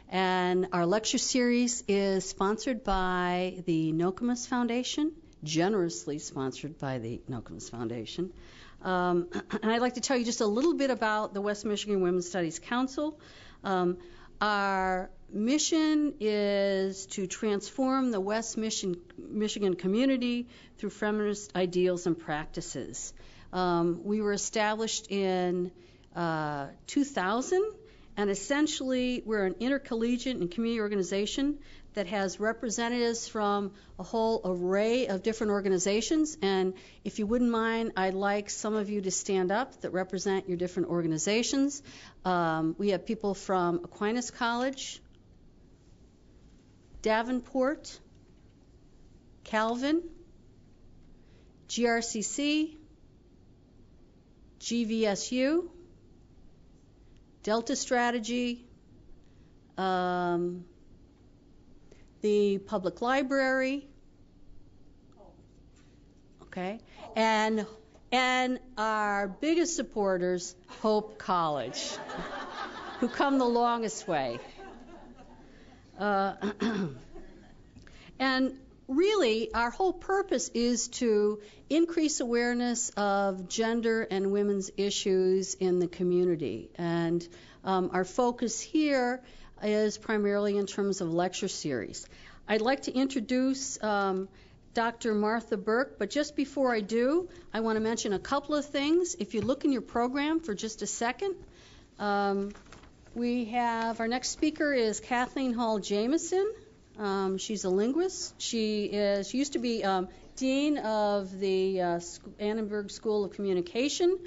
And our lecture series is sponsored by the Nokomis Foundation, generously sponsored by the Nokomis Foundation. And I'd like to tell you just a little bit about the West Michigan Women's Studies Council. Our mission is to transform the West Michigan community through feminist ideals and practices. We were established in 2000, and essentially we're an intercollegiate and community organization that has representatives from a whole array of different organizations. And if you wouldn't mind, I'd like some of you to stand up that represent your different organizations. We have people from Aquinas College, Davenport, Calvin, GRCC, GVSU, Delta Strategy, the Public Library, okay, and our biggest supporters, Hope College, who come the longest way. And really, our whole purpose is to increase awareness of gender and women's issues in the community. And our focus here is primarily in terms of lecture series. I'd like to introduce Dr. Martha Burk, but just before I do, I want to mention a couple of things. If you look in your program for just a second, we have our next speaker is Kathleen Hall Jamieson. She's a linguist. She used to be dean of the Annenberg School of Communication.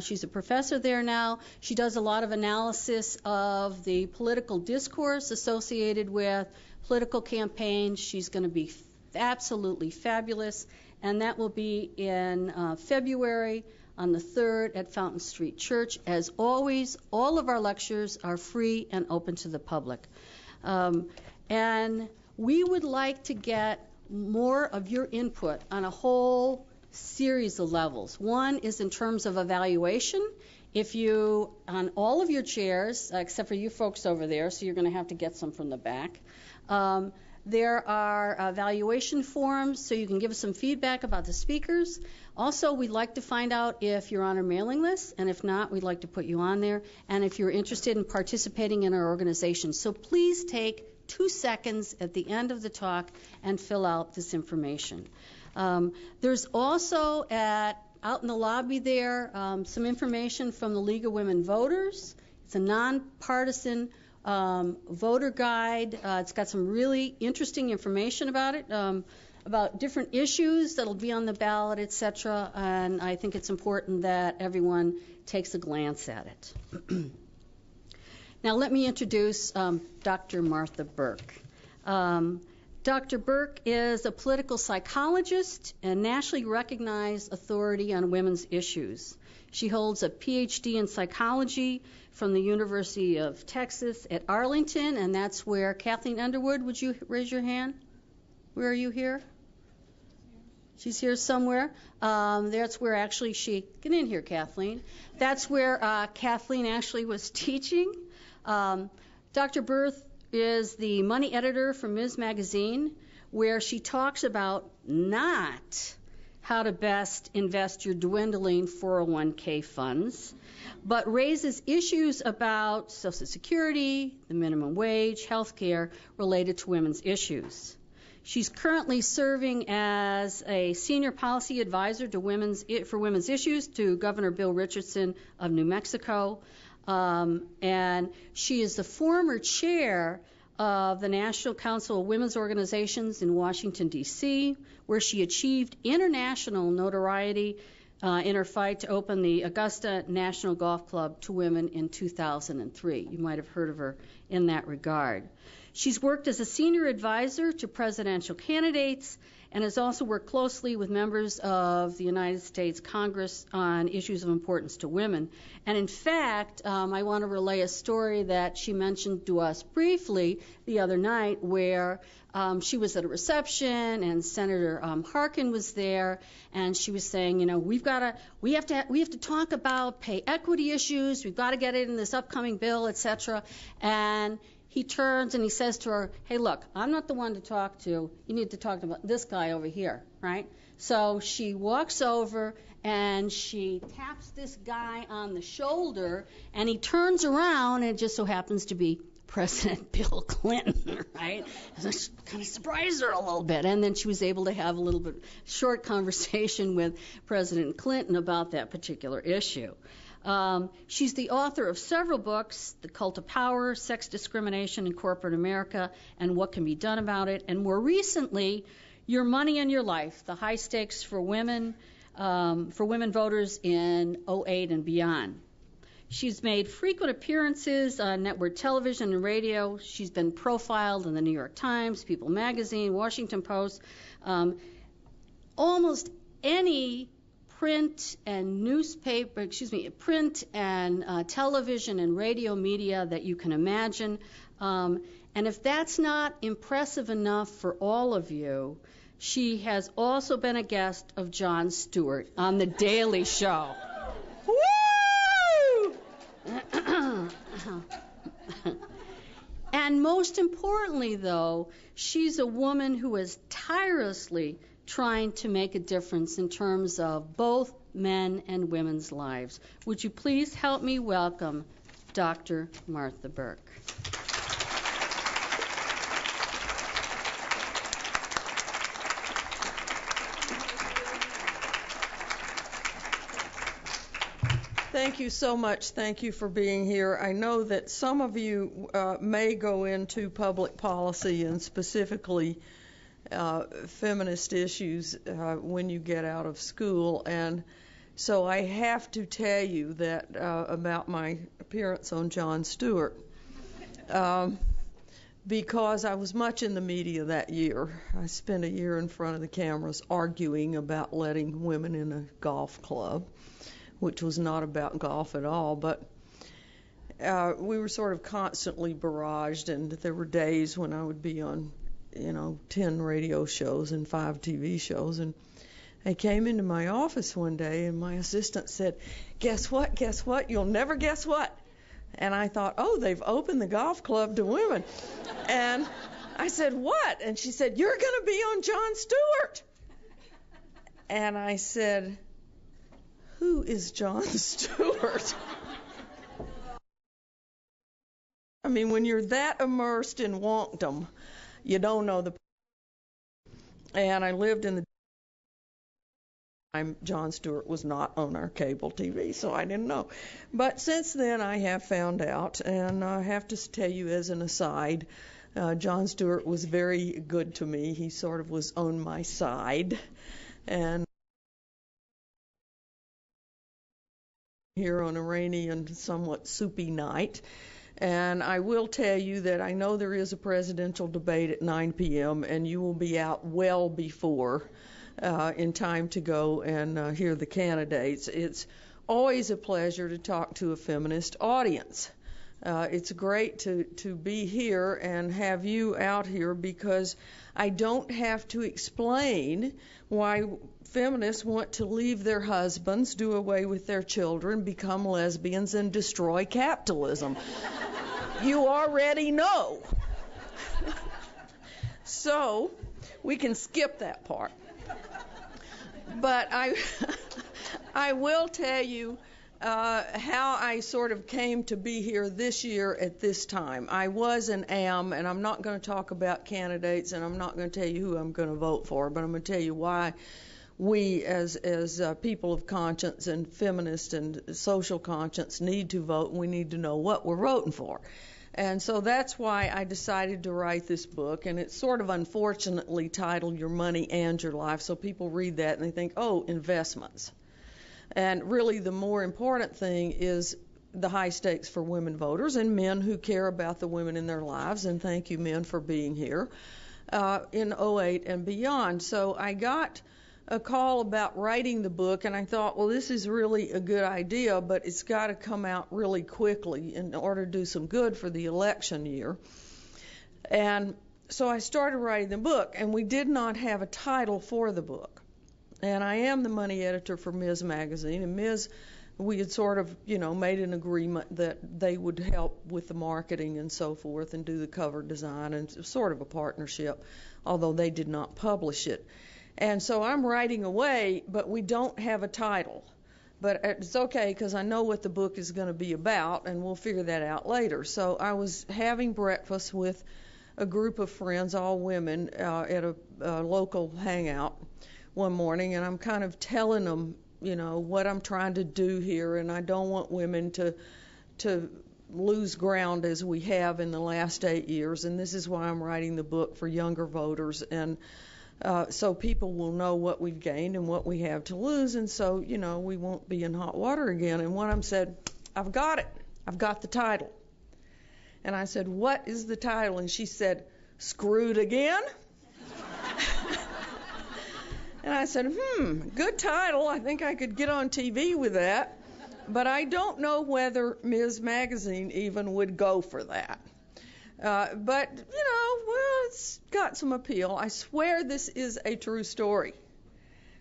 She's a professor there now. She does a lot of analysis of the political discourse associated with political campaigns. She's going to be absolutely fabulous, and that will be in February on the 3rd at Fountain Street Church. As always, all of our lectures are free and open to the public. And we would like to get more of your input on a whole series of levels. One is in terms of evaluation. If you, on all of your chairs, except for you folks over there, so you're going to have to get some from the back, there are evaluation forms, so you can give us some feedback about the speakers. Also, we'd like to find out if you're on our mailing list, and if not, we'd like to put you on there, and if you're interested in participating in our organization. So please take 2 seconds at the end of the talk and fill out this information. There's also out in the lobby there some information from the League of Women Voters. It's a nonpartisan voter guide. It's got some really interesting information about it, about different issues that'll be on the ballot, etc. And I think it's important that everyone takes a glance at it. Now let me introduce Dr. Martha Burk. Dr. Burk is a political psychologist and nationally recognized authority on women's issues. She holds a PhD in psychology from the University of Texas at Arlington, and that's where Kathleen Underwood, would you raise your hand? Where are you here? She's here somewhere. That's where actually get in here, Kathleen. That's where Kathleen actually was teaching. Dr. Burk is the money editor for Ms. Magazine, where she talks about not how to best invest your dwindling 401k funds, but raises issues about Social Security, the minimum wage, health care related to women's issues. She's currently serving as a senior policy advisor for women's issues to Governor Bill Richardson of New Mexico. And she is the former chair of the National Council of Women's Organizations in Washington, D.C., where she achieved international notoriety in her fight to open the Augusta National Golf Club to women in 2003. You might have heard of her in that regard. She's worked as a senior advisor to presidential candidates and has also worked closely with members of the United States Congress on issues of importance to women. And in fact, I want to relay a story that she mentioned to us briefly the other night, where she was at a reception and Senator Harkin was there, and she was saying, we have to talk about pay equity issues. We've got to get it in this upcoming bill, etc. And he turns and he says to her, hey, look, I'm not the one to talk to. You need to talk about this guy over here, right? So she walks over and she taps this guy on the shoulder, and he turns around, and it just so happens to be President Bill Clinton, right? And it kind of surprised her a little bit. And then she was able to have a little bit short conversation with President Clinton about that particular issue. She's the author of several books, The Cult of Power, Sex Discrimination in Corporate America, and What Can Be Done About It. And more recently, Your Money and Your Life, The High Stakes for Women Voters in '08 and Beyond. She's made frequent appearances on network television and radio. She's been profiled in the New York Times, People Magazine, Washington Post, almost any print and television and radio media that you can imagine. And if that's not impressive enough for all of you, she has also been a guest of Jon Stewart on The Daily Show. Woo! And most importantly, though, she's a woman who is tirelessly trying to make a difference in terms of both men and women's lives. Would you please help me welcome Dr. Martha Burk? Thank you so much. Thank you for being here. I know that some of you may go into public policy and specifically feminist issues when you get out of school, and so I have to tell you that about my appearance on Jon Stewart, because I was much in the media that year. I spent a year in front of the cameras arguing about letting women in a golf club, which was not about golf at all, but we were sort of constantly barraged, and there were days when I would be on 10 radio shows and 5 TV shows. And I came into my office one day, and my assistant said, guess what, you'll never guess what. And I thought, oh, they've opened the golf club to women. And I said, what? And she said, you're going to be on Jon Stewart. And I said, who is Jon Stewart? I mean, when you're that immersed in wonkdom, you don't know the. And I lived in the time Jon Stewart was not on our cable TV, so I didn't know. But since then, I have found out, and I have to tell you as an aside, Jon Stewart was very good to me. He sort of was on my side, and here on a rainy and somewhat soupy night. And I will tell you that I know there is a presidential debate at 9 p.m., and you will be out well before in time to go and hear the candidates. It's always a pleasure to talk to a feminist audience. It's great to be here and have you out here, because I don't have to explain why feminists want to leave their husbands, do away with their children, become lesbians, and destroy capitalism. You already know. So we can skip that part. But I will tell you how I sort of came to be here this year at this time. I was and am, and I'm not going to talk about candidates, and I'm not going to tell you who I'm going to vote for, but I'm going to tell you why we as people of conscience and feminist and social conscience need to vote, and we need to know what we're voting for. And so that's why I decided to write this book, and it's sort of unfortunately titled Your Money and Your Life, so people read that and they think, oh, investments. And really the more important thing is the high stakes for women voters and men who care about the women in their lives, and thank you, men, for being here. in '08 and beyond. So I got a call about writing the book, and I thought, well, this is really a good idea, but it's got to come out really quickly in order to do some good for the election year. And so I started writing the book, and we did not have a title for the book. And I am the money editor for Ms. Magazine, and Ms., we had sort of, made an agreement that they would help with the marketing and so forth and do the cover design, and sort of a partnership, although they did not publish it. And so I'm writing away, but we don't have a title. But it's okay because I know what the book is going to be about, and we'll figure that out later. So I was having breakfast with a group of friends, all women, at a local hangout one morning, and I'm kind of telling them, what I'm trying to do here, and I don't want women to lose ground as we have in the last 8 years, and this is why I'm writing the book for younger voters, and so people will know what we've gained and what we have to lose, and so, we won't be in hot water again. And one of them said, I've got it. I've got the title. And I said, what is the title? And she said, Screwed Again? And I said, good title. I think I could get on TV with that. But I don't know whether Ms. Magazine even would go for that. But, it's got some appeal. I swear this is a true story.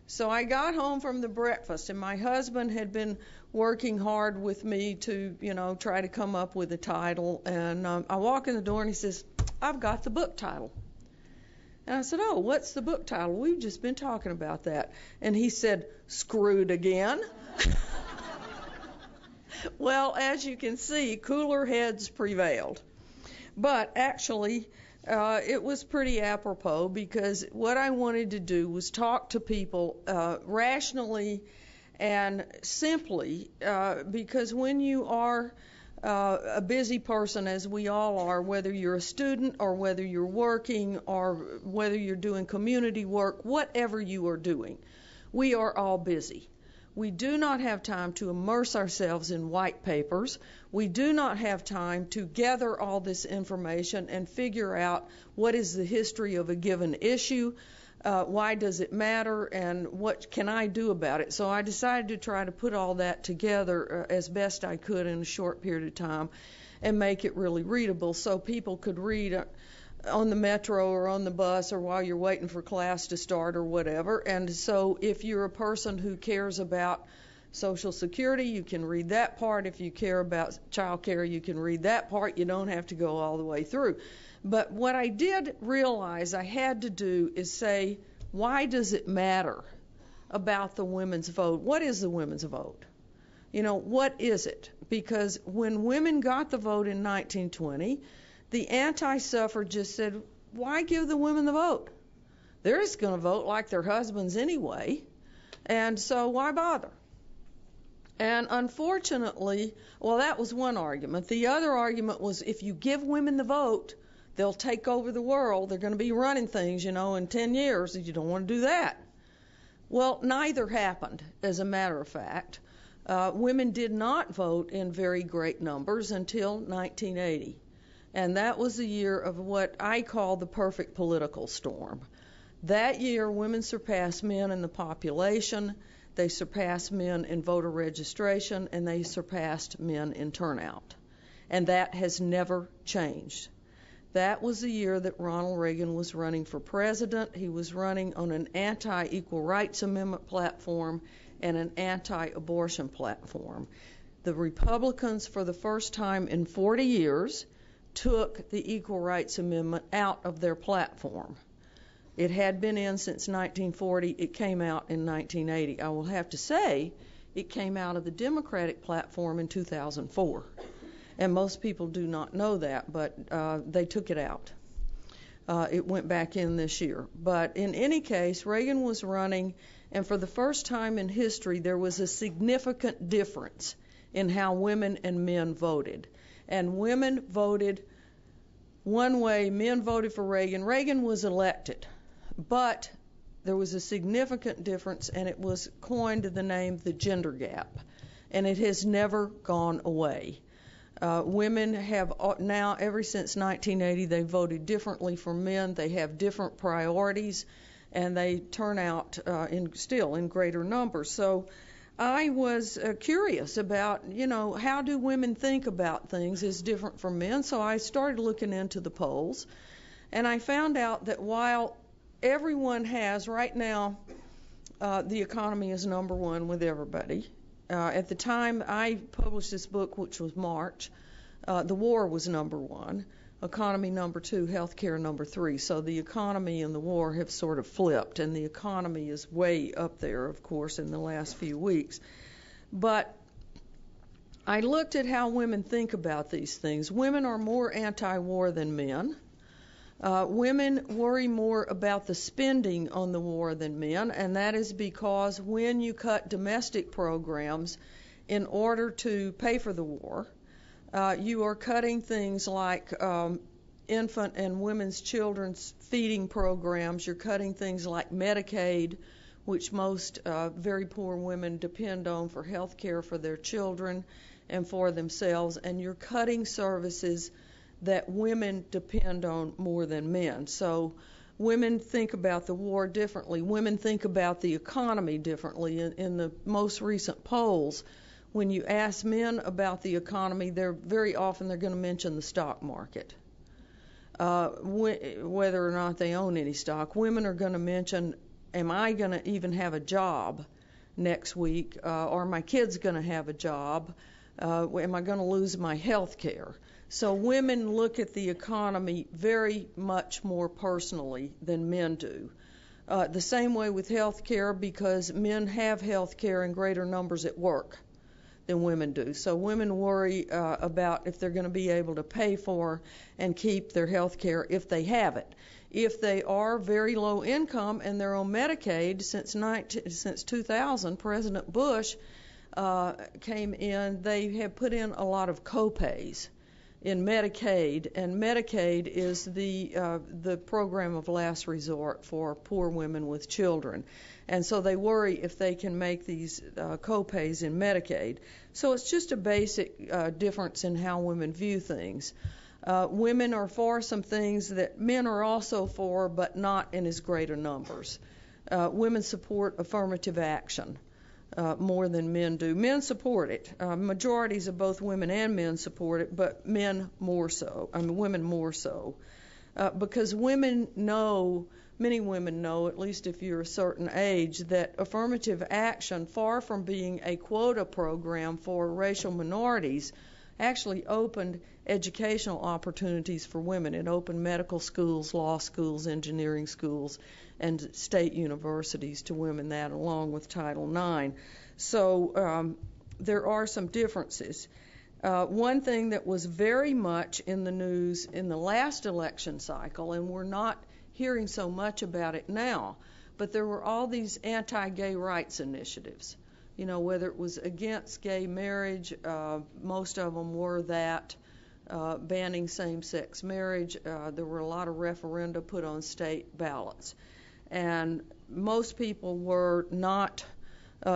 So I got home from the breakfast, and my husband had been working hard with me to, try to come up with a title. And I walk in the door, and he says, I've got the book title. And I said, oh, what's the book title? We've just been talking about that. And he said, Screwed Again. Well, as you can see, cooler heads prevailed. But actually, it was pretty apropos, because what I wanted to do was talk to people rationally and simply, because when you are a busy person, as we all are, whether you're a student or whether you're working or whether you're doing community work, whatever you are doing, we are all busy. We do not have time to immerse ourselves in white papers. We do not have time to gather all this information and figure out what is the history of a given issue, why does it matter, and what can I do about it. So I decided to try to put all that together as best I could in a short period of time and make it really readable so people could read on the metro or on the bus or while you're waiting for class to start or whatever. And so if you're a person who cares about Social Security, you can read that part. If you care about child care, you can read that part. You don't have to go all the way through. But what I did realize I had to do is say, why does it matter about the women's vote? What is the women's vote? What is it? Because when women got the vote in 1920, the anti-suffragists said, why give the women the vote? They're just going to vote like their husbands anyway, and so why bother? And unfortunately, that was one argument. The other argument was, if you give women the vote, they'll take over the world. They're going to be running things, in 10 years. You don't want to do that. Well, neither happened, as a matter of fact. Women did not vote in very great numbers until 1980. And that was the year of what I call the perfect political storm. That year, women surpassed men in the population, they surpassed men in voter registration, and they surpassed men in turnout. And that has never changed. That was the year that Ronald Reagan was running for president. He was running on an anti-Equal Rights Amendment platform and an anti-abortion platform. The Republicans, for the first time in 40 years, took the Equal Rights Amendment out of their platform. It had been in since 1940. It came out in 1980. I will have to say it came out of the Democratic platform in 2004. And most people do not know that, but they took it out. It went back in this year. But in any case, Reagan was running, and for the first time in history, there was a significant difference in how women and men voted. And women voted one way, men voted for Reagan. Reagan was elected, but there was a significant difference, and it was coined the name the gender gap, and it has never gone away. Women have now, ever since 1980, they voted differently from men. They have different priorities, and they turn out still in greater numbers. So I was curious about, how do women think about things is different from men. So I started looking into the polls, and I found out that while everyone has right now, the economy is number one with everybody. At the time I published this book, which was March, the war was number one, economy number two, healthcare number three. So the economy and the war have sort of flipped, and the economy is way up there, of course, in the last few weeks. But I looked at how women think about these things. Women are more anti-war than men. Women worry more about the spending on the war than men, and that is because when you cut domestic programs in order to pay for the war, you are cutting things like infant and women's children's feeding programs. You're cutting things like Medicaid, which most very poor women depend on for health care for their children and for themselves, and you're cutting services that women depend on more than men. So women think about the war differently. Women think about the economy differently. In the most recent polls, when you ask men about the economy, very often they're going to mention the stock market, whether or not they own any stock. Women are going to mention, am I going to even have a job next week? Are my kids going to have a job? Am I going to lose my health care? So women look at the economy very much more personally than men do. The same way with health care, because men have health care in greater numbers at work than women do. So women worry about if they're going to be able to pay for and keep their health care if they have it. If they are very low income and they're on Medicaid, since 2000, President Bush came in, they have put in a lot of co-pays in Medicaid, and Medicaid is the program of last resort for poor women with children. And so they worry if they can make these co-pays in Medicaid. So it's just a basic difference in how women view things. Women are for some things that men are also for, but not in as greater numbers. Women support affirmative action more than men do. Men support it. Majorities of both women and men support it, but women more so. Because women know, many women know, at least if you're a certain age, that affirmative action, far from being a quota program for racial minorities, actually opened educational opportunities for women. It opened medical schools, law schools, engineering schools, and state universities to women, that along with Title IX. So there are some differences. One thing that was very much in the news in the last election cycle, and we're not hearing so much about it now, but there were all these anti-gay rights initiatives. Whether it was against gay marriage, most of them were that, banning same-sex marriage. There were a lot of referenda put on state ballots. And most people were not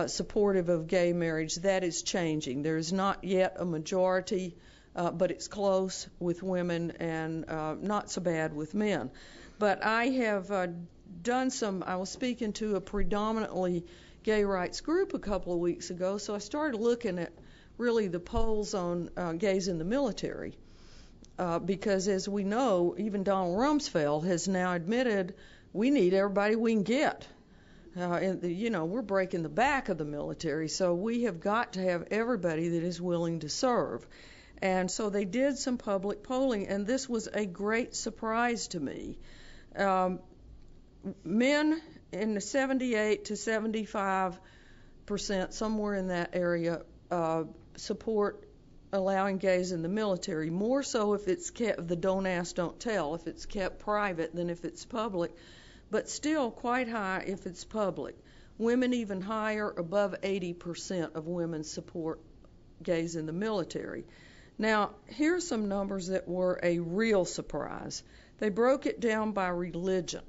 supportive of gay marriage. That is changing. There is not yet a majority, but it's close with women and not so bad with men. But I have I was speaking to a predominantly gay rights group a couple of weeks ago, so I started looking at really the polls on gays in the military. Because as we know, even Donald Rumsfeld has now admitted we need everybody we can get. We're breaking the back of the military, so we have got to have everybody that is willing to serve. And so they did some public polling, and this was a great surprise to me. Men in the 78 to 75%, somewhere in that area, support allowing gays in the military, more so if it's kept, the don't ask, don't tell, if it's kept private than if it's public, but still quite high if it's public. Women even higher, above 80% of women support gays in the military. Now, here's some numbers that were a real surprise. They broke it down by religion.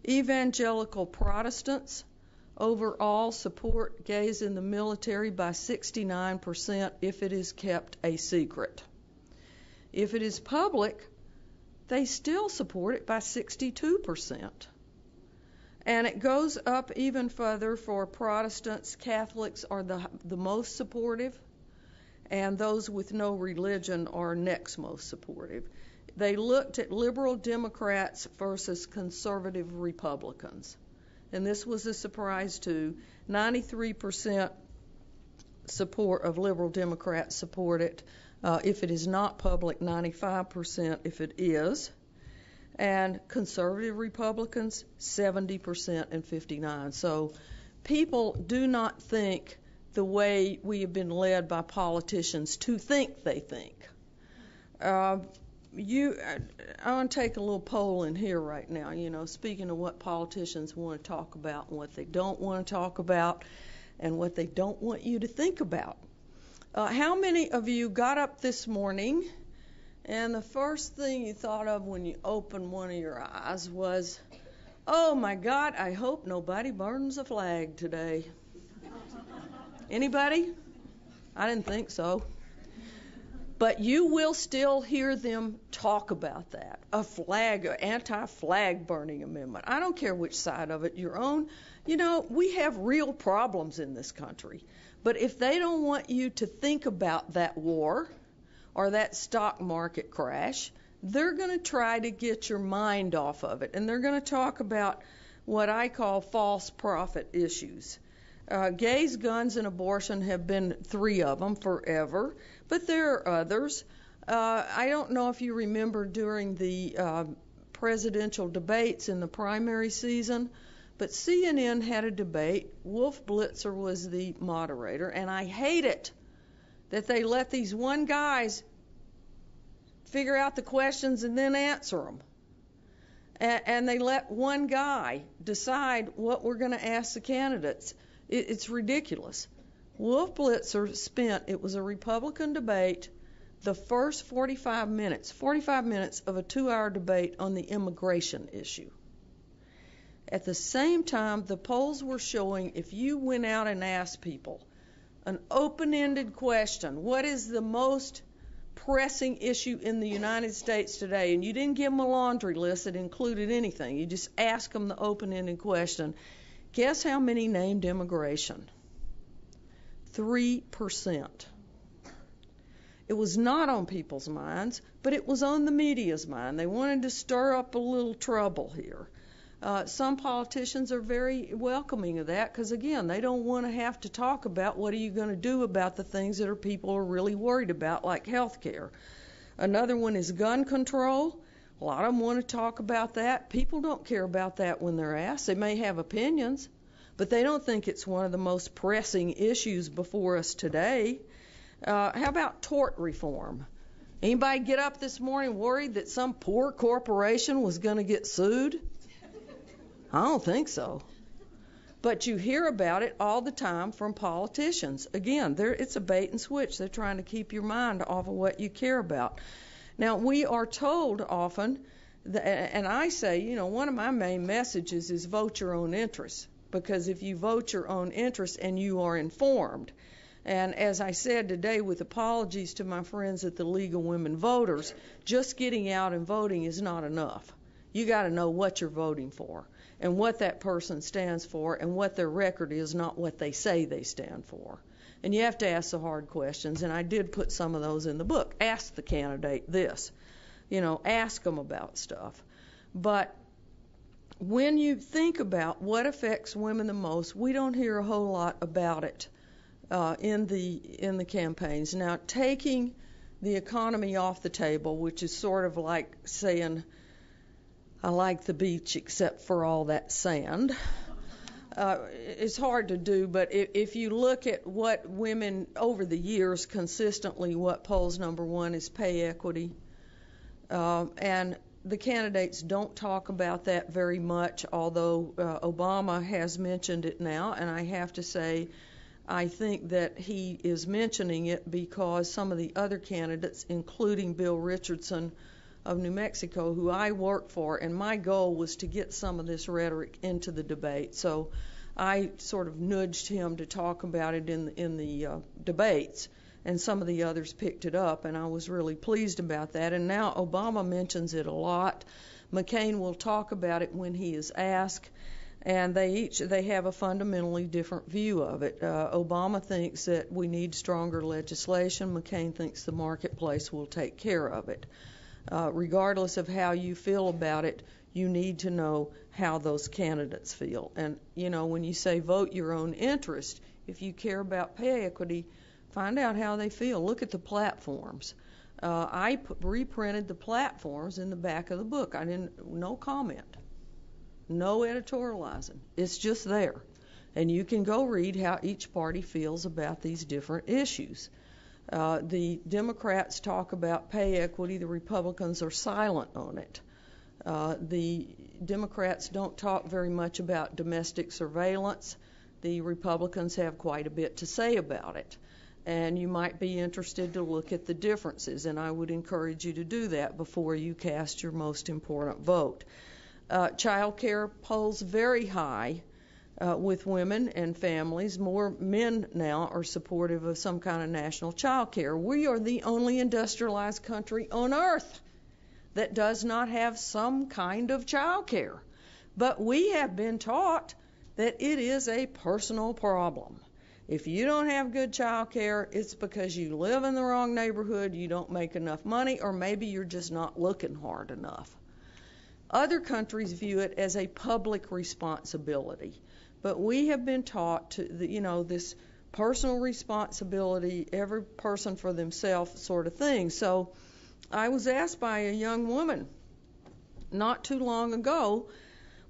Evangelical Protestants overall support gays in the military by 69% if it is kept a secret. If it is public, they still support it by 62%. And it goes up even further for Protestants. Catholics are the most supportive, and those with no religion are next most supportive. They looked at liberal Democrats versus conservative Republicans. And this was a surprise too. 93% support of liberal Democrats support it. If it is not public, 95% if it is. And conservative Republicans, 70% and 59%. So people do not think the way we have been led by politicians to think they think. I want to take a little poll in here right now, speaking of what politicians want to talk about and what they don't want to talk about and what they don't want you to think about. How many of you got up this morning and the first thing you thought of when you opened one of your eyes was, oh my God, I hope nobody burns a flag today? Anybody? I didn't think so. But you will still hear them talk about that. A flag, an anti-flag burning amendment. I don't care which side of it you're on. We have real problems in this country. But if they don't want you to think about that war or that stock market crash, they're going to try to get your mind off of it. And they're going to talk about what I call false prophet issues. Gays, guns, and abortion have been three of them forever, but there are others. I don't know if you remember during the presidential debates in the primary season, but CNN had a debate. Wolf Blitzer was the moderator, and I hate it that they let these one guys figure out the questions and then answer them. And they let one guy decide what we're going to ask the candidates. It's ridiculous. Wolf Blitzer spent, it was a Republican debate, the first 45 minutes of a 2-hour debate on the immigration issue. At the same time, the polls were showing if you went out and asked people an open-ended question, what is the most pressing issue in the United States today, and you didn't give them a laundry list that included anything, you just asked them the open-ended question, guess how many named immigration? 3%. It was not on people's minds, but it was on the media's mind. They wanted to stir up a little trouble here. Some politicians are very welcoming of that because, again, they don't want to have to talk about what are you going to do about the things that people are really worried about, like health care. Another one is gun control. A lot of them want to talk about that. People don't care about that when they're asked. They may have opinions, but they don't think it's one of the most pressing issues before us today. How about tort reform? Anybody get up this morning worried that some poor corporation was going to get sued? I don't think so. But you hear about it all the time from politicians. Again, it's a bait and switch. They're trying to keep your mind off of what you care about. Now, we are told often, and I say, one of my main messages is vote your own interests. Because if you vote your own interests and you are informed, and as I said today with apologies to my friends at the League of Women Voters, just getting out and voting is not enough. You got to know what you're voting for and what that person stands for and what their record is, not what they say they stand for. And you have to ask the hard questions, and I did put some of those in the book. Ask the candidate this. Ask them about stuff. But when you think about what affects women the most, we don't hear a whole lot about it in the campaigns. Now, taking the economy off the table, which is sort of like saying, I like the beach except for all that sand. It's hard to do, but if you look at what women over the years consistently, what polls number one is pay equity. And the candidates don't talk about that very much, although Obama has mentioned it now, and I have to say I think that he is mentioning it because some of the other candidates, including Bill Richardson of New Mexico, who I work for, and my goal was to get some of this rhetoric into the debate. So I sort of nudged him to talk about it in the debates, and some of the others picked it up, and I was really pleased about that. And now Obama mentions it a lot. McCain will talk about it when he is asked, and they have a fundamentally different view of it. Obama thinks that we need stronger legislation. McCain thinks the marketplace will take care of it. Regardless of how you feel about it, you need to know how those candidates feel. And, when you say vote your own interest, if you care about pay equity, find out how they feel. Look at the platforms. I reprinted the platforms in the back of the book. No comment, no editorializing. It's just there. And you can go read how each party feels about these different issues. The Democrats talk about pay equity. The Republicans are silent on it. The Democrats don't talk very much about domestic surveillance. The Republicans have quite a bit to say about it. And you might be interested to look at the differences, and I would encourage you to do that before you cast your most important vote. Child care polls very high with women and families. More men now are supportive of some kind of national child care. We are the only industrialized country on earth that does not have some kind of child care. But we have been taught that it is a personal problem. If you don't have good child care, it's because you live in the wrong neighborhood, you don't make enough money, or maybe you're just not looking hard enough. Other countries view it as a public responsibility, but we have been taught to, this personal responsibility, every person for themselves sort of thing. So I was asked by a young woman not too long ago,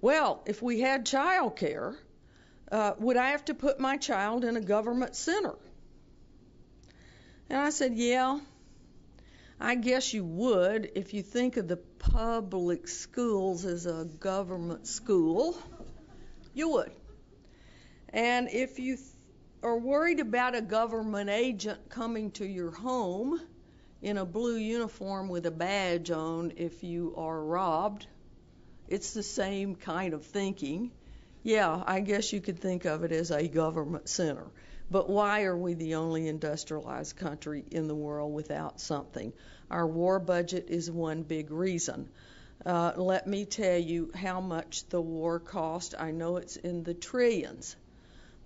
well, if we had child care, would I have to put my child in a government center? And I said, yeah, I guess you would if you think of the public schools as a government school. You would. And if you are worried about a government agent coming to your home in a blue uniform with a badge on if you are robbed, it's the same kind of thinking. Yeah, I guess you could think of it as a government center. But why are we the only industrialized country in the world without something? Our war budget is one big reason. Let me tell you how much the war cost. I know it's in the trillions.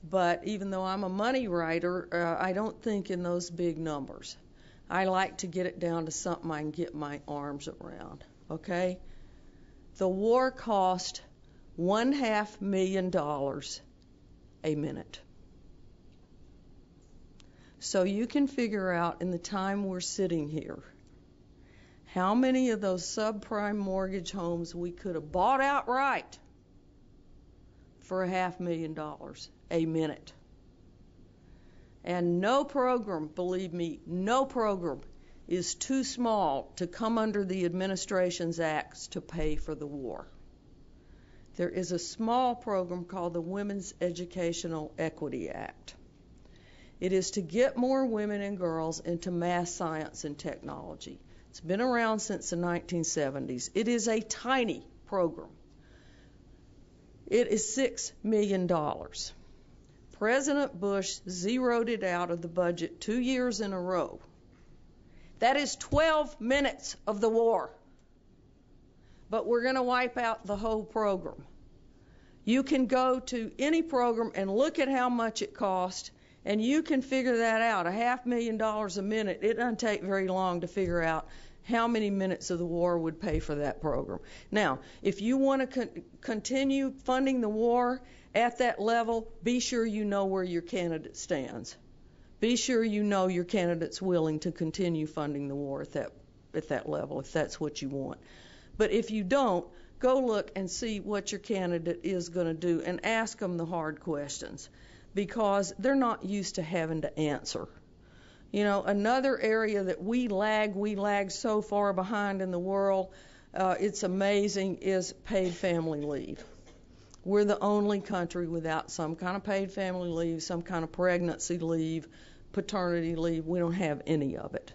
But even though I'm a money writer, I don't think in those big numbers. I like to get it down to something I can get my arms around, okay? The war cost $500,000 a minute. So you can figure out in the time we're sitting here how many of those subprime mortgage homes we could have bought outright for $500,000 a minute. And no program, believe me, no program is too small to come under the administration's acts to pay for the war. There is a small program called the Women's Educational Equity Act. It is to get more women and girls into math, science, and technology. It's been around since the 1970s. It is a tiny program. It is $6 million. President Bush zeroed it out of the budget 2 years in a row. That is 12 minutes of the war. But we're going to wipe out the whole program. You can go to any program and look at how much it costs, and you can figure that out. $500,000 a minute, it doesn't take very long to figure out how many minutes of the war would pay for that program. Now, if you want to continue funding the war at that level, be sure you know where your candidate stands. Be sure you know your candidate's willing to continue funding the war at that level, if that's what you want. But if you don't, go look and see what your candidate is going to do and ask them the hard questions, because they're not used to having to answer. Another area that we lag so far behind in the world, it's amazing, is paid family leave. We're the only country without some kind of paid family leave, some kind of pregnancy leave, paternity leave. We don't have any of it.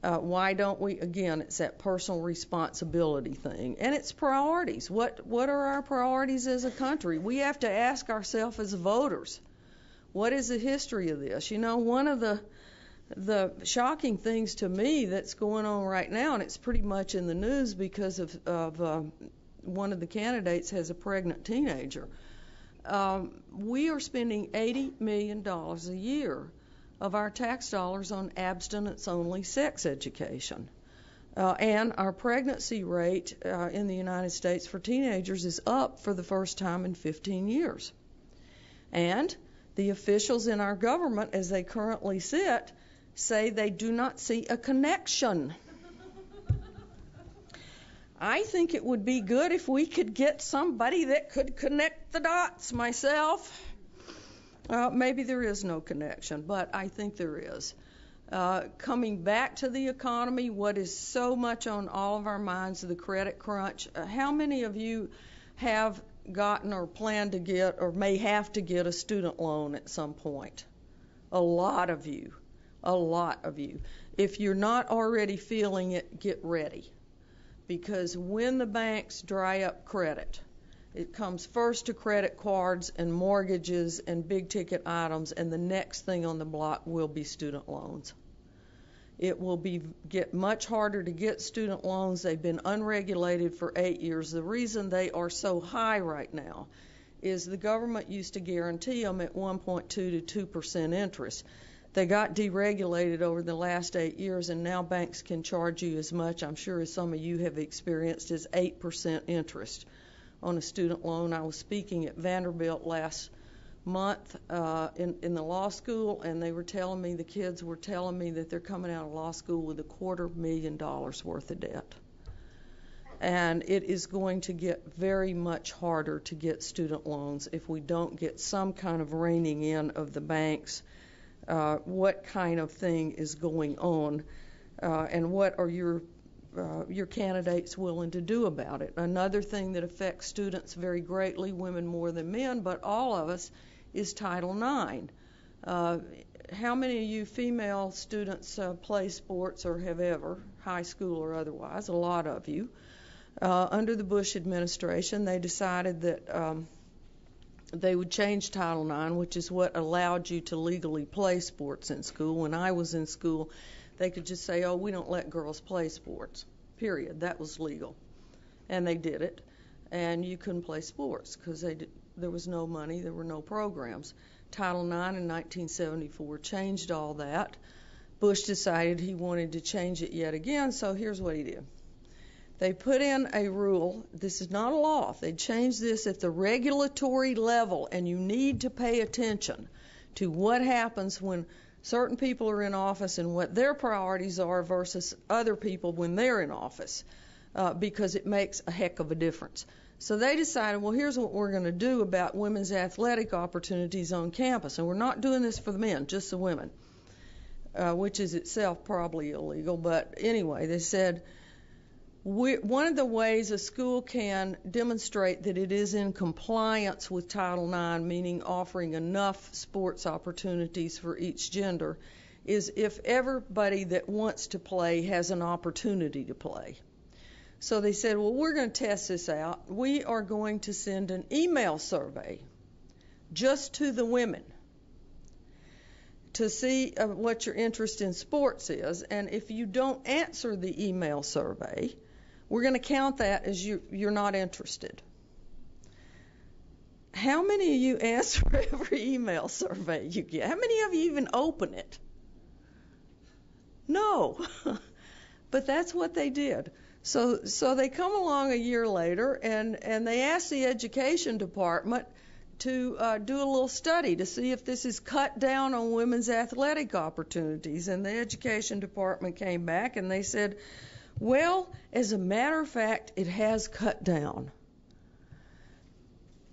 Why don't we? Again, it's that personal responsibility thing, and it's priorities. What are our priorities as a country? We have to ask ourselves as voters, what is the history of this? You know, one of the shocking things to me that's going on right now, and it's pretty much in the news because of one of the candidates has a pregnant teenager. We are spending $80 million a year of our tax dollars on abstinence-only sex education. And our pregnancy rate in the United States for teenagers is up for the first time in 15 years. And the officials in our government, as they currently sit, say they do not see a connection. I think it would be good if we could get somebody that could connect the dots myself. Maybe there is no connection, but I think there is. Coming back to the economy, what is so much on all of our minds, the credit crunch. How many of you have gotten or plan to get or may have to get a student loan at some point? A lot of you. A lot of you. If you're not already feeling it, get ready. Because when the banks dry up credit, it comes first to credit cards and mortgages and big ticket items, and the next thing on the block will be student loans. It will get much harder to get student loans. They've been unregulated for 8 years. The reason they are so high right now is the government used to guarantee them at 1.2 to 2% interest. They got deregulated over the last 8 years, and now banks can charge you as much, I'm sure as some of you have experienced, as 8% interest on a student loan. I was speaking at Vanderbilt last month in the law school, and they were telling me, the kids were telling me that they're coming out of law school with $250,000 worth of debt. And it is going to get very much harder to get student loans if we don't get some kind of reining in of the banks. What kind of thing is going on, and what are your candidates willing to do about it? Another thing that affects students very greatly, women more than men, but all of us, is Title IX. How many of you female students play sports or have ever, high school or otherwise? A lot of you. Under the Bush administration, they decided that they would change Title IX, which is what allowed you to legally play sports in school. When I was in school, they could just say, oh, we don't let girls play sports, period. That was legal. And they did it. And you couldn't play sports because there was no money, there were no programs. Title IX in 1974 changed all that. Bush decided he wanted to change it yet again, so here's what he did. They put in a rule. This is not a law. They changed this at the regulatory level, and you need to pay attention to what happens when certain people are in office and what their priorities are versus other people when they're in office, because it makes a heck of a difference. So they decided, well, here's what we're going to do about women's athletic opportunities on campus. And we're not doing this for the men, just the women, which is itself probably illegal. But anyway, they said, one of the ways a school can demonstrate that it is in compliance with Title IX, meaning offering enough sports opportunities for each gender, is if everybody that wants to play has an opportunity to play. So they said, well, we're going to test this out. We are going to send an email survey just to the women to see what your interest in sports is. And if you don't answer the email survey, we're going to count that as you're not interested. How many of you answer every email survey you get? How many of you even open it? No. But that's what they did. So they come along a year later, and they ask the education department to do a little study to see if this is cut down on women's athletic opportunities. And the education department came back and they said, well, as a matter of fact, it has cut down,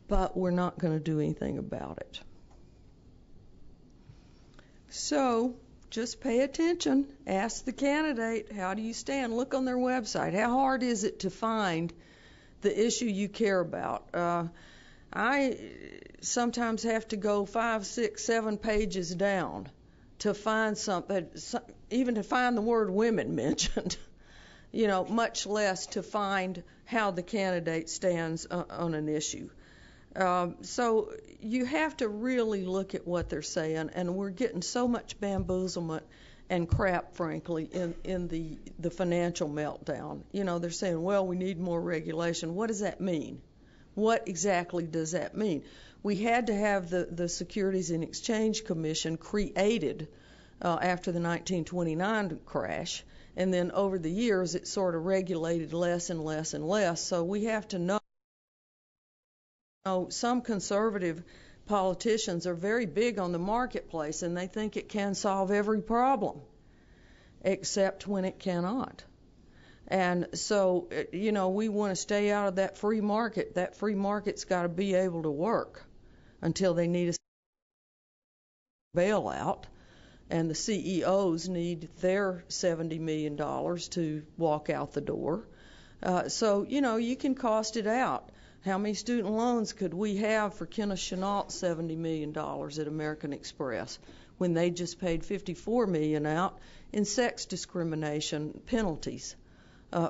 but we're not going to do anything about it. So just pay attention. Ask the candidate, how do you stand? Look on their website. How hard is it to find the issue you care about? I sometimes have to go 5, 6, 7 pages down to find something, even to find the word women mentioned, much less to find how the candidate stands on an issue. So you have to really look at what they're saying, and we're getting so much bamboozlement and crap, frankly, in the financial meltdown. They're saying, well, we need more regulation. What does that mean? What exactly does that mean? We had to have the Securities and Exchange Commission created after the 1929 crash, and then over the years it sort of regulated less and less and less. So we have to know some conservative politicians are very big on the marketplace, and they think it can solve every problem, except when it cannot. And so, we want to stay out of that free market. That free market's got to be able to work until they need a bailout, and the CEOs need their $70 million to walk out the door. So, you can cost it out. How many student loans could we have for Kenneth Chenault's $70 million at American Express when they just paid $54 million out in sex discrimination penalties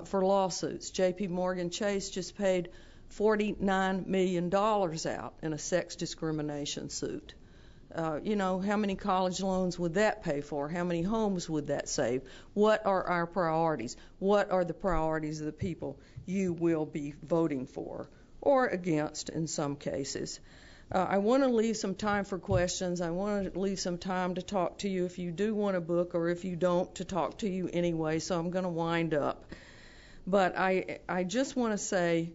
for lawsuits? J.P. Morgan Chase just paid $49 million out in a sex discrimination suit. How many college loans would that pay for? How many homes would that save? What are our priorities? What are the priorities of the people you will be voting for or against in some cases? I want to leave some time for questions. I want to leave some time to talk to you if you do want a book, or if you don't, to talk to you anyway, so I'm going to wind up. But I just want to say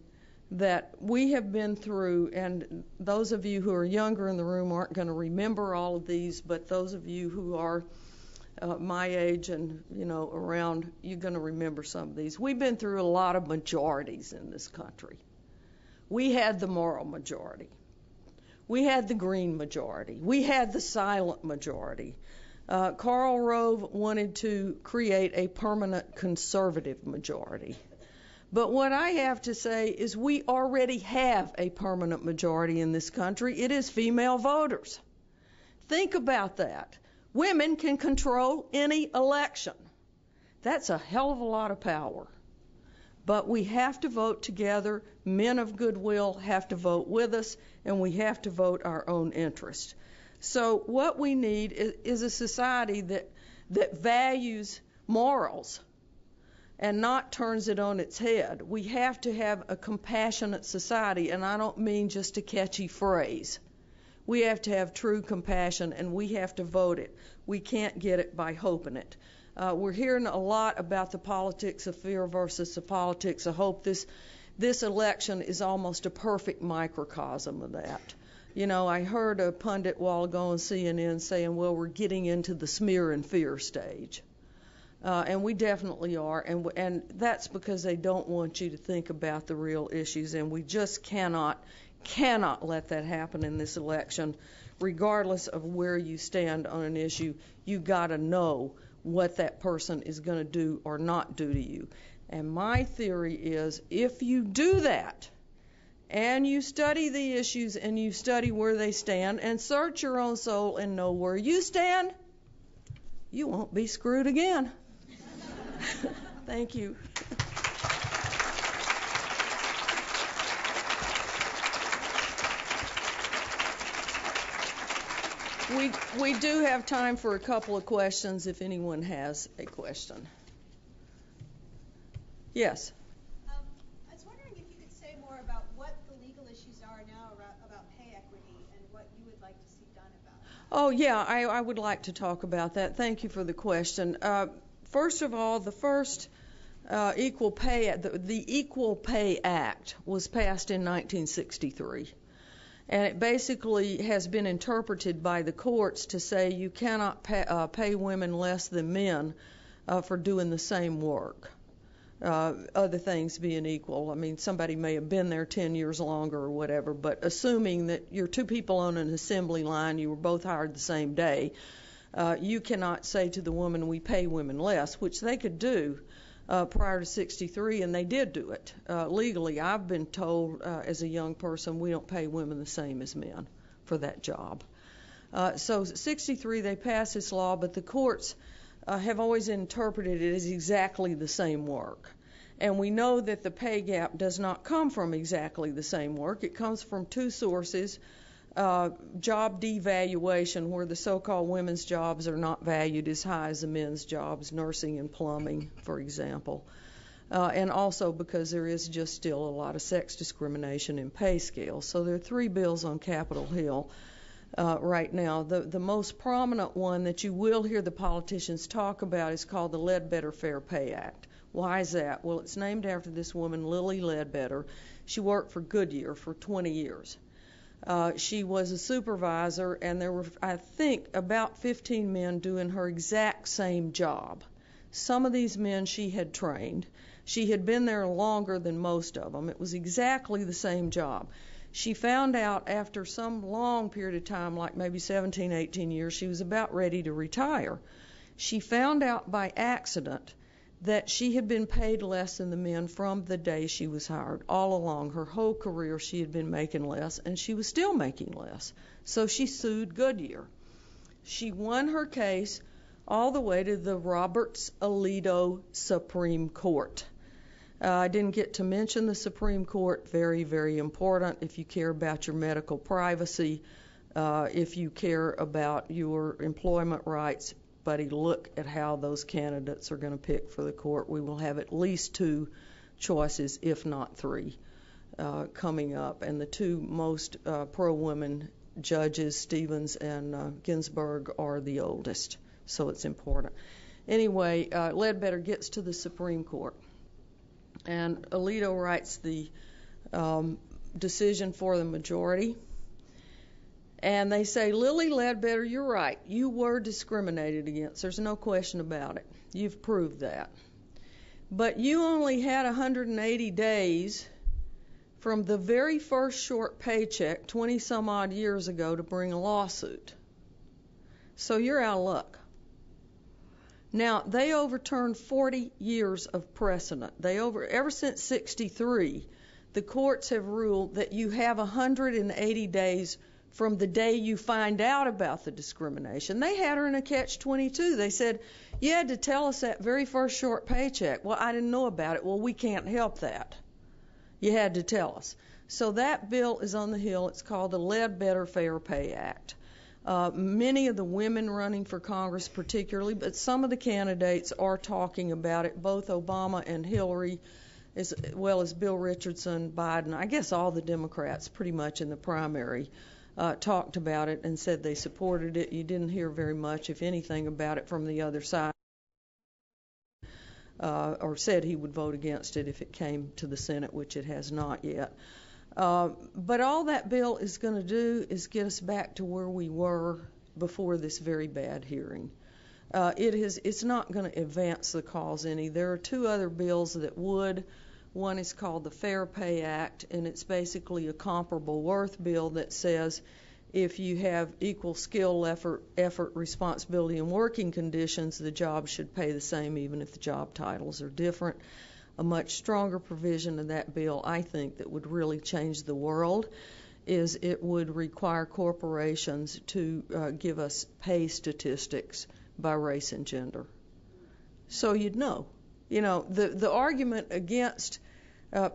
that we have been through, and those of you who are younger in the room aren't going to remember all of these, but those of you who are my age and around, you're going to remember some of these. We've been through a lot of majorities in this country. We had the moral majority. We had the green majority. We had the silent majority. Karl Rove wanted to create a permanent conservative majority. But what I have to say is we already have a permanent majority in this country. It is female voters. Think about that. Women can control any election. That's a hell of a lot of power. But we have to vote together. Men of goodwill have to vote with us, and we have to vote our own interest. So what we need is a society that values morals and not turns it on its head. We have to have a compassionate society, and I don't mean just a catchy phrase. We have to have true compassion, and we have to vote it. We can't get it by hoping it. We're hearing a lot about the politics of fear versus the politics of hope. This election is almost a perfect microcosm of that. I heard a pundit a while ago on CNN saying, well, we're getting into the smear and fear stage. And we definitely are, and that's because they don't want you to think about the real issues, and we just cannot let that happen in this election. Regardless of where you stand on an issue, you got to know what that person is going to do or not do to you. And my theory is, if you do that, and you study the issues and you study where they stand and search your own soul and know where you stand, you won't be screwed again. Thank you. We do have time for a couple of questions if anyone has a question. Yes? I was wondering if you could say more about what the legal issues are now about pay equity and what you would like to see done about it. Oh, yeah, I would like to talk about that. Thank you for the question. First of all, the first the Equal Pay Act was passed in 1963. And it basically has been interpreted by the courts to say you cannot pay women less than men for doing the same work. Other things being equal. I mean, somebody may have been there 10 years longer or whatever, but assuming that you're two people on an assembly line, you were both hired the same day, you cannot say to the woman, we pay women less, which they could do prior to 63, and they did do it legally. I've been told as a young person we don't pay women the same as men for that job. So 63, they passed this law, but the courts have always interpreted it as exactly the same work. And we know that the pay gap does not come from exactly the same work. It comes from two sources. Job devaluation, where the so-called women's jobs are not valued as high as the men's jobs, nursing and plumbing, for example. And also because there is just still a lot of sex discrimination in pay scales. So there are three bills on Capitol Hill right now. The most prominent one that you will hear the politicians talk about is called the Ledbetter Fair Pay Act. Why is that? Well, it's named after this woman, Lily Ledbetter. She worked for Goodyear for 20 years. She was a supervisor, and there were, I think, about 15 men doing her exact same job. Some of these men she had trained. She had been there longer than most of them. It was exactly the same job. She found out after some long period of time, like maybe 17, 18 years, she was about ready to retire. She found out by accident that she had been paid less than the men from the day she was hired. All along her whole career she had been making less, and she was still making less. So she sued Goodyear. She won her case all the way to the Roberts-Alito Supreme Court. I didn't get to mention the Supreme Court. Very, very important if you care about your medical privacy, if you care about your employment rights. Buddy, look at how those candidates are going to pick for the court. We will have at least two choices, if not three, coming up. And the two most pro-women judges, Stevens and Ginsburg, are the oldest, so it's important. Anyway, Ledbetter gets to the Supreme Court, and Alito writes the decision for the majority. And they say, Lily Ledbetter, you're right. You were discriminated against. There's no question about it. You've proved that. But you only had 180 days from the very first short paycheck 20 some odd years ago to bring a lawsuit. So you're out of luck. Now, they overturned 40 years of precedent. Ever since 63, the courts have ruled that you have 180 days from the day you find out about the discrimination. They had her in a catch-22. They said, you had to tell us that very first short paycheck. Well, I didn't know about it. Well, we can't help that. You had to tell us. So that bill is on the Hill. It's called the Ledbetter Fair Pay Act. Many of the women running for Congress particularly, but some of the candidates are talking about it, both Obama and Hillary, as well as Bill Richardson, Biden. I guess all the Democrats pretty much in the primary talked about it and said they supported it. You didn't hear very much, if anything, about it from the other side, or said he would vote against it if it came to the Senate, which it has not yet. But all that bill is going to do is get us back to where we were before this very bad hearing. It's not going to advance the cause any. There are two other bills that would. One is called the Fair Pay Act, and it's basically a comparable worth bill that says if you have equal skill, effort, responsibility, and working conditions, the job should pay the same even if the job titles are different. A much stronger provision of that bill, I think, that would really change the world is it would require corporations to give us pay statistics by race and gender. So you'd know. You know, the argument against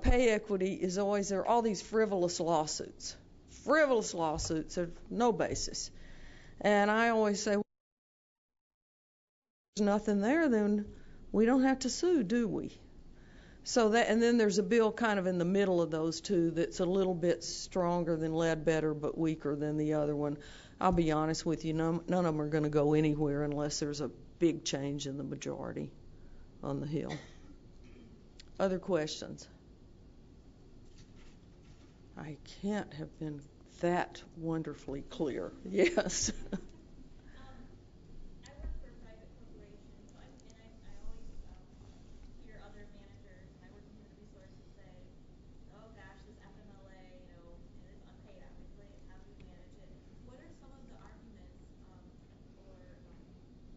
pay equity is always there are all these frivolous lawsuits. Frivolous lawsuits have no basis. And I always say, well, if there's nothing there, then we don't have to sue, do we? So that, and then there's a bill kind of in the middle of those two that's a little bit stronger than Ledbetter but weaker than the other one. I'll be honest with you, none of them are going to go anywhere unless there's a big change in the majority on the Hill. Other questions? I can't have been that wonderfully clear. Yes. I work for a private corporation, so I always hear other managers, and I work in human resources say, oh gosh, this FMLA, it is unpaid, obviously, and how do we manage it? What are some of the arguments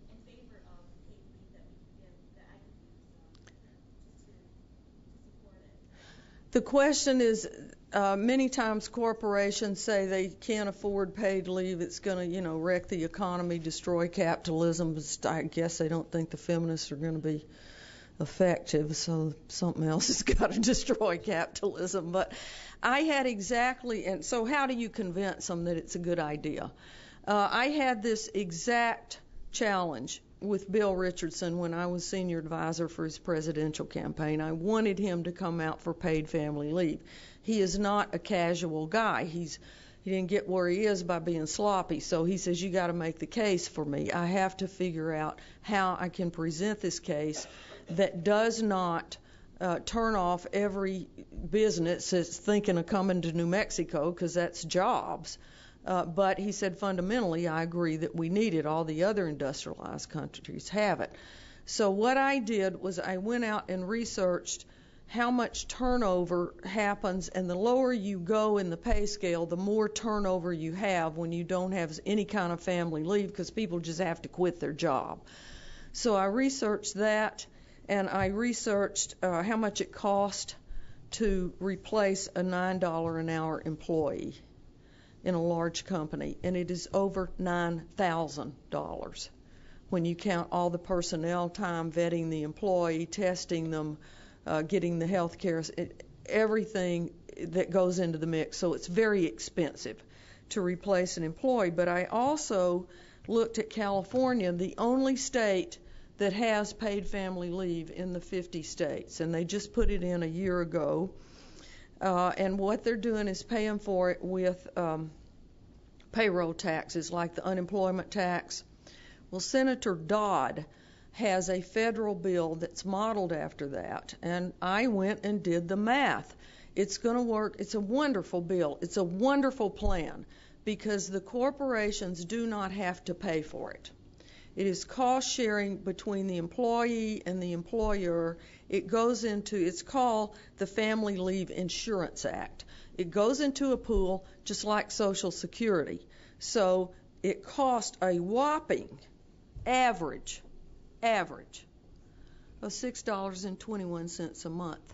in favor of paid leave that we can give, that I could use just to support it? The question is, Many times corporations say they can't afford paid leave. It's going to, wreck the economy, destroy capitalism. I guess they don't think the feminists are going to be effective, so something else has got to destroy capitalism. But I had and so how do you convince them that it's a good idea? I had this exact challenge with Bill Richardson when I was senior advisor for his presidential campaign. I wanted him to come out for paid family leave. He is not a casual guy. He didn't get where he is by being sloppy. So he says, you got to make the case for me. I have to figure out how I can present this case that does not turn off every business that's thinking of coming to New Mexico, because that's jobs. But he said, fundamentally, I agree that we need it. All the other industrialized countries have it. So what I did was I went out and researched how much turnover happens, and the lower you go in the pay scale, the more turnover you have when you don't have any kind of family leave, because people just have to quit their job. So I researched that, and I researched how much it cost to replace a $9 an hour employee in a large company, and it is over $9,000 when you count all the personnel time, vetting the employee, testing them, getting the health care, everything that goes into the mix. So it's very expensive to replace an employee. But I also looked at California, the only state that has paid family leave in the 50 states, and they just put it in a year ago. And what they're doing is paying for it with payroll taxes like the unemployment tax. Well, Senator Dodd has a federal bill that's modeled after that, and I went and did the math. It's going to work. It's a wonderful bill. It's a wonderful plan because the corporations do not have to pay for it. It is cost sharing between the employee and the employer. It's called the Family Leave Insurance Act. It goes into a pool just like Social Security. So it costs a whopping average of $6.21 a month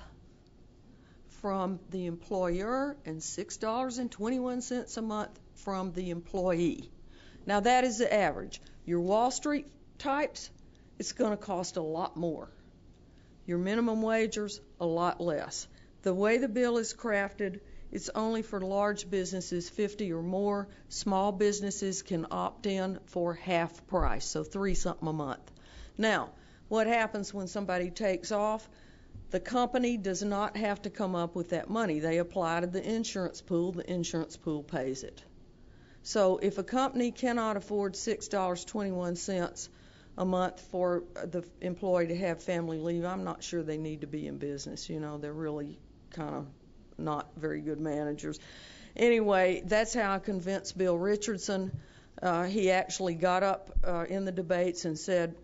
from the employer and $6.21 a month from the employee. Now that is the average. Your Wall Street types, it's going to cost a lot more. Your minimum wagers, a lot less. The way the bill is crafted, it's only for large businesses, 50 or more. Small businesses can opt in for half price, so $3 a month. Now, what happens when somebody takes off? The company does not have to come up with that money. They apply to the insurance pool pays it. So if a company cannot afford $6.21 a month for the employee to have family leave, I'm not sure they need to be in business. They're really kind of not very good managers. Anyway, that's how I convinced Bill Richardson. He actually got up in the debates and said,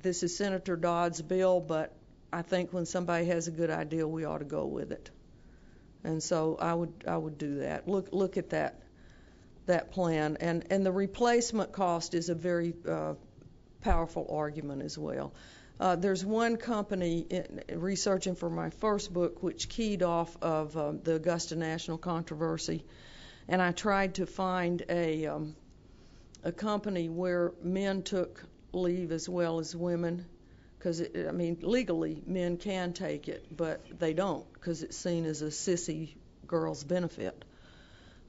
this is Senator Dodd's bill, but I think when somebody has a good idea, we ought to go with it. And so I would do that. Look at that plan. And the replacement cost is a very powerful argument as well. There's one company researching for my first book which keyed off of the Augusta National controversy, and I tried to find a company where men took leave as well as women, because legally men can take it, but they don't because it's seen as a sissy girl's benefit.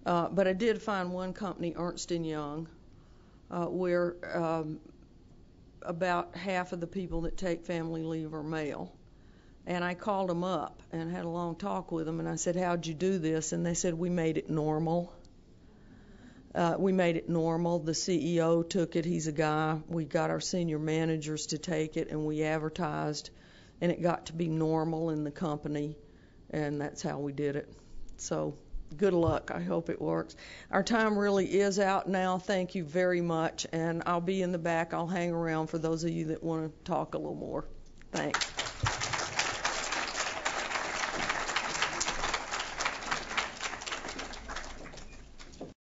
But I did find one company, Ernst & Young, where about half of the people that take family leave are male. And I called them up and had a long talk with them, and I said, how'd you do this? And they said, we made it normal. The CEO took it. He's a guy. We got our senior managers to take it, and we advertised, and it got to be normal in the company, and that's how we did it. So good luck. I hope it works. Our time really is out now. Thank you very much, and I'll be in the back. I'll hang around for those of you that want to talk a little more. Thanks.